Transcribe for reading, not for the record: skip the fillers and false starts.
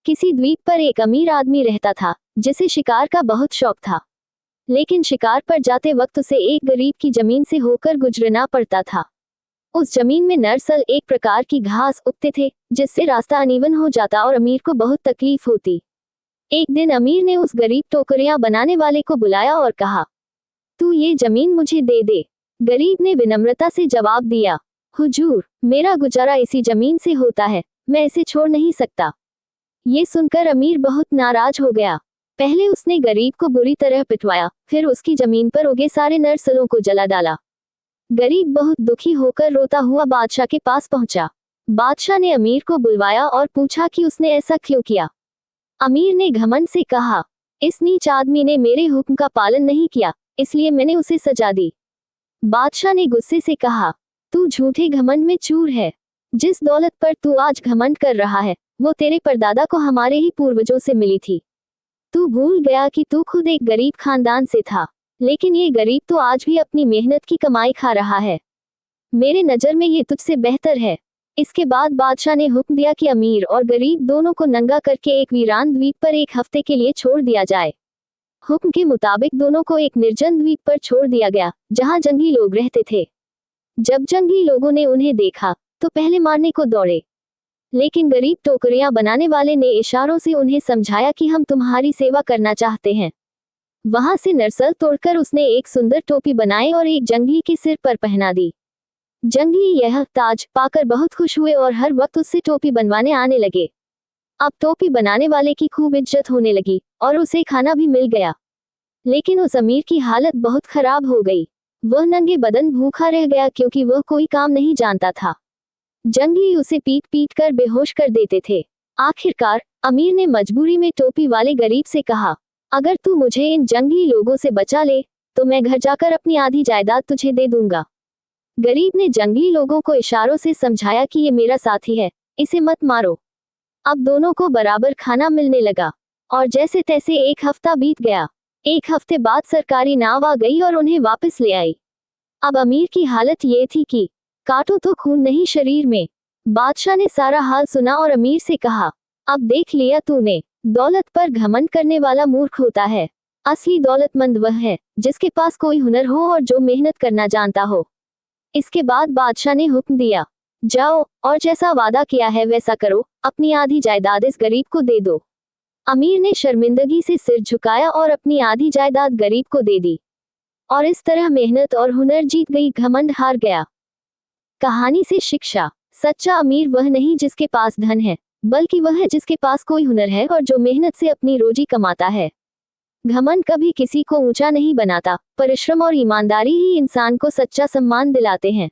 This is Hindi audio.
किसी द्वीप पर एक अमीर आदमी रहता था जिसे शिकार का बहुत शौक था। लेकिन शिकार पर जाते वक्त उसे एक गरीब की जमीन से होकर गुजरना पड़ता था। उस जमीन में नरसल एक प्रकार की घास उगते थे जिससे रास्ता अनइवन हो जाता और अमीर को बहुत तकलीफ होती। एक दिन अमीर ने उस गरीब टोकरियां बनाने वाले को बुलाया और कहा, तू ये जमीन मुझे दे दे। गरीब ने विनम्रता से जवाब दिया, हुजूर, मेरा गुजारा इसी जमीन से होता है, मैं इसे छोड़ नहीं सकता। ये सुनकर अमीर बहुत नाराज हो गया। पहले उसने गरीब को बुरी तरह पिटवाया, फिर उसकी जमीन पर उगे सारे नरसलों को जला डाला। गरीब बहुत दुखी होकर रोता हुआ बादशाह के पास पहुंचा। बादशाह ने अमीर को बुलवाया और पूछा कि उसने ऐसा क्यों किया। अमीर ने घमंड से कहा, इस नीच आदमी ने मेरे हुक्म का पालन नहीं किया, इसलिए मैंने उसे सजा दी। बादशाह ने गुस्से से कहा, तू झूठे घमंड में चूर है। जिस दौलत पर तू आज घमंड कर रहा है वो तेरे परदादा को हमारे ही पूर्वजों से मिली थी। तू भूल गया कि तू खुद एक गरीब खानदान से था, लेकिन ये गरीब तो आज भी अपनी मेहनत की कमाई खा रहा है। मेरे नजर में ये तुझसे बेहतर है। इसके बाद बादशाह ने हुक्म दिया कि अमीर और गरीब दोनों को नंगा करके एक वीरान द्वीप पर एक हफ्ते के लिए छोड़ दिया जाए। हुक्म के मुताबिक दोनों को एक निर्जन द्वीप पर छोड़ दिया गया जहां जंगली लोग रहते थे। जब जंगली लोगों ने उन्हें देखा तो पहले मारने को दौड़े, लेकिन गरीब टोकरियां बनाने वाले ने इशारों से उन्हें समझाया कि हम तुम्हारी सेवा करना चाहते हैं। वहां से नरसल तोड़कर उसने एक सुंदर टोपी बनाई और एक जंगली के सिर पर पहना दी। जंगली यह ताज पाकर बहुत खुश हुए और हर वक्त उससे टोपी बनवाने आने लगे। अब टोपी बनाने वाले की खूब इज्जत होने लगी और उसे खाना भी मिल गया। लेकिन उस अमीर की हालत बहुत खराब हो गई। वह नंगे बदन भूखा रह गया क्योंकि वह कोई काम नहीं जानता था। जंगली उसे पीट पीट कर बेहोश कर देते थे। आखिरकार अमीर ने मजबूरी में टोपी वाले गरीब से कहा, अगर तू मुझे इन जंगली लोगों से बचा ले तो मैं घर जाकर अपनी आधी जायदाद तुझे दे दूंगा। गरीब ने जंगली लोगों को इशारों से समझाया कि ये मेरा साथी है, इसे मत मारो। अब दोनों को बराबर खाना मिलने लगा और जैसे तैसे एक हफ्ता बीत गया। एक हफ्ते बाद सरकारी नाव आ गई और उन्हें वापस ले आई। अब अमीर की हालत ये थी कि काटो तो खून नहीं शरीर में। बादशाह ने सारा हाल सुना और अमीर से कहा, अब देख लिया तूने, दौलत पर घमंड करने वाला मूर्ख होता है। असली दौलतमंद वह है जिसके पास कोई हुनर हो और जो मेहनत करना जानता हो। इसके बाद बादशाह ने हुक्म दिया, जाओ और जैसा वादा किया है वैसा करो, अपनी आधी जायदाद इस गरीब को दे दो। अमीर ने शर्मिंदगी से सिर झुकाया और अपनी आधी जायदाद गरीब को दे दी। और इस तरह मेहनत और हुनर जीत गई, घमंड हार गया। कहानी से शिक्षा, सच्चा अमीर वह नहीं जिसके पास धन है, बल्कि वह है जिसके पास कोई हुनर है और जो मेहनत से अपनी रोजी कमाता है। घमंड कभी किसी को ऊंचा नहीं बनाता, परिश्रम और ईमानदारी ही इंसान को सच्चा सम्मान दिलाते हैं।